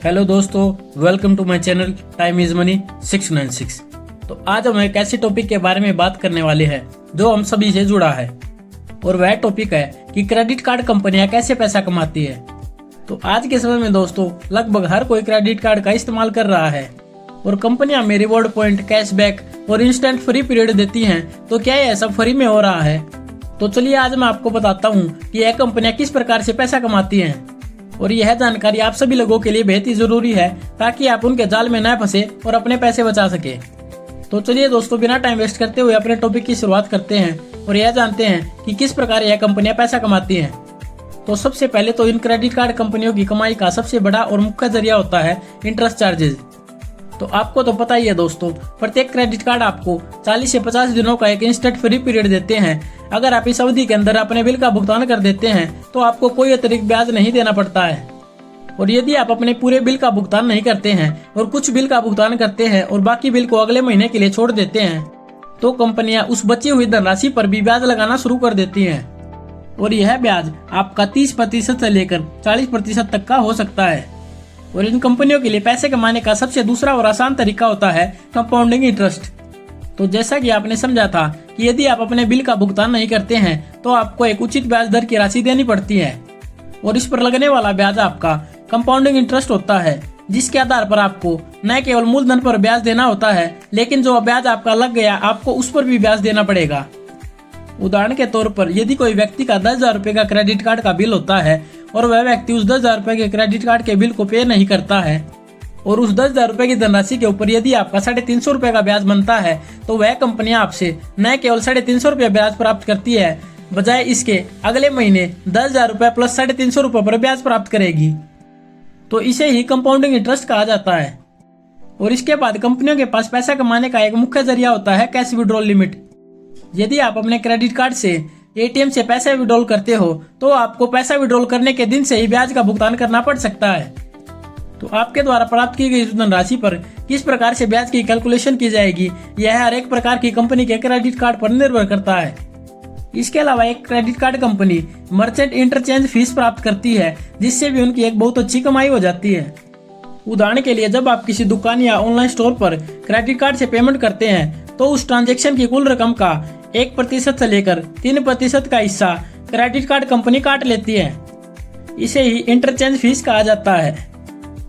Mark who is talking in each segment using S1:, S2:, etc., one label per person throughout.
S1: Hello दोस्तों, welcome to my channel time is money 696। तो आज हम एक ऐसे टॉपिक के बारे में बात करने वाले हैं जो हम सभी से जुड़ा है, और वह टॉपिक है कि क्रेडिट कार्ड कंपनियां कैसे पैसा कमाती है। तो आज के समय में दोस्तों लगभग हर कोई क्रेडिट कार्ड का इस्तेमाल कर रहा है और कंपनियां में रिवॉर्ड पॉइंट, कैशबैक और इंस्टेंट फ्री पीरियड देती हैं। तो क्या ये सब फ्री में हो रहा है? तो चलिए आज मैं आपको बताता हूँ कि यह कंपनियां किस प्रकार से पैसा कमाती हैं, और यह जानकारी आप सभी लोगों के लिए बेहद ही जरूरी है ताकि आप उनके जाल में न फंसे और अपने पैसे बचा सके। तो चलिए दोस्तों, बिना टाइम वेस्ट करते हुए अपने टॉपिक की शुरुआत करते हैं और यह जानते हैं कि किस प्रकार यह कंपनियां पैसा कमाती हैं। तो सबसे पहले तो इन क्रेडिट कार्ड कंपनियों की कमाई का सबसे बड़ा और मुख्य जरिया होता है इंटरेस्ट चार्जेज। तो आपको तो पता ही है दोस्तों, प्रत्येक क्रेडिट कार्ड आपको 40 से 50 दिनों का एक इंस्टेंट फ्री पीरियड देते हैं। अगर आप इस अवधि के अंदर अपने बिल का भुगतान कर देते हैं तो आपको कोई अतिरिक्त ब्याज नहीं देना पड़ता है। और यदि आप अपने पूरे बिल का भुगतान नहीं करते हैं और कुछ बिल का भुगतान करते हैं और बाकी बिल को अगले महीने के लिए छोड़ देते हैं तो कंपनियां उस बची हुई धनराशि पर भी ब्याज लगाना शुरू कर देती हैं। और यह ब्याज आपका 30% से लेकर 40% तक का हो सकता है। और इन कंपनियों के लिए पैसे कमाने का सबसे दूसरा और आसान तरीका होता है कंपाउंडिंग इंटरेस्ट। तो जैसा कि आपने समझा था कि यदि आप अपने बिल का भुगतान नहीं करते हैं तो आपको एक उचित ब्याज दर की राशि देनी पड़ती है, और इस पर लगने वाला ब्याज आपका कंपाउंडिंग इंटरेस्ट होता है, जिसके आधार पर आपको न केवल मूलधन पर ब्याज देना होता है, लेकिन जो ब्याज आपका लग गया आपको उस पर भी ब्याज देना पड़ेगा। उदाहरण के तौर पर यदि कोई व्यक्ति का 10,000 रुपए का क्रेडिट कार्ड का बिल होता है और वह व्यक्ति उस 10,000 रुपए के क्रेडिट कार्ड के बिल को पे नहीं करता है और उस 10,000 रुपए की धनराशि के ऊपर यदि आपका 350 रुपए का ब्याज बनता है तो वह कंपनियां आपसे न केवल 350 रुपए ब्याज प्राप्त करती है, बजाय इसके अगले महीने 10,000 रुपए प्लस 350 रुपए पर ब्याज प्राप्त करेगी। तो इसे ही कंपाउंडिंग इंटरेस्ट कहा जाता है। और इसके बाद कंपनियों के पास पैसा कमाने का एक मुख्य जरिया होता है कैश विड्रॉल लिमिट। यदि आप अपने क्रेडिट कार्ड से एटीएम से पैसा विड्रॉल करते हो तो आपको पैसा विड्रॉल करने के दिन से ही ब्याज का भुगतान करना पड़ सकता है। तो आपके द्वारा प्राप्त की गई धनराशि पर किस प्रकार से ब्याज की कैलकुलेशन की जाएगी, यह हर एक प्रकार की कंपनी के क्रेडिट कार्ड पर निर्भर करता है। इसके अलावा एक credit card company merchant interchange fees प्राप्त करती है, जिससे भी उनकी एक बहुत अच्छी कमाई हो जाती है। उदाहरण के लिए जब आप किसी दुकान या ऑनलाइन स्टोर पर क्रेडिट कार्ड से पेमेंट करते हैं तो उस ट्रांजेक्शन की कुल रकम का 1% से लेकर 3% का हिस्सा क्रेडिट कार्ड कंपनी काट लेती है। इसे ही इंटरचेंज फीस कहा जाता है।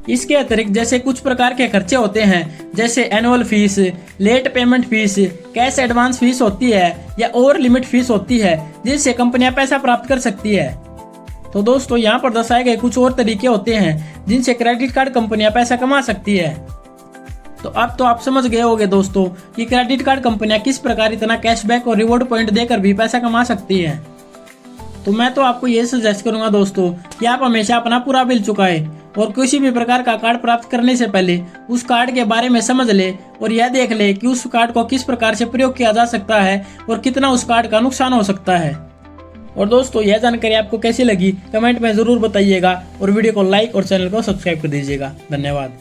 S1: इसके अतिरिक्त जैसे कुछ प्रकार के खर्चे होते हैं, जैसे annual fees, late payment fees, cash advance fees होती है या ओवर लिमिट फीस होती है, जिससे कंपनियां पैसा प्राप्त कर सकती है। तो दोस्तों यहाँ पर दर्शाए गए कुछ और तरीके होते हैं जिनसे क्रेडिट कार्ड कंपनियां पैसा कमा सकती है। तो अब तो आप समझ गए होंगे दोस्तों कि क्रेडिट कार्ड कंपनियां किस प्रकार इतना कैशबैक और रिवॉर्ड पॉइंट देकर भी पैसा कमा सकती है। तो मैं तो आपको ये सजेस्ट करूंगा दोस्तों कि आप हमेशा अपना पूरा बिल चुकाएं और किसी भी प्रकार का कार्ड प्राप्त करने से पहले उस कार्ड के बारे में समझ ले और यह देख ले कि उस कार्ड को किस प्रकार से प्रयोग किया जा सकता है और कितना उस कार्ड का नुकसान हो सकता है। और दोस्तों यह जानकारी आपको कैसी लगी कमेंट में जरूर बताइएगा और वीडियो को लाइक और चैनल को सब्सक्राइब कर दीजिएगा। धन्यवाद।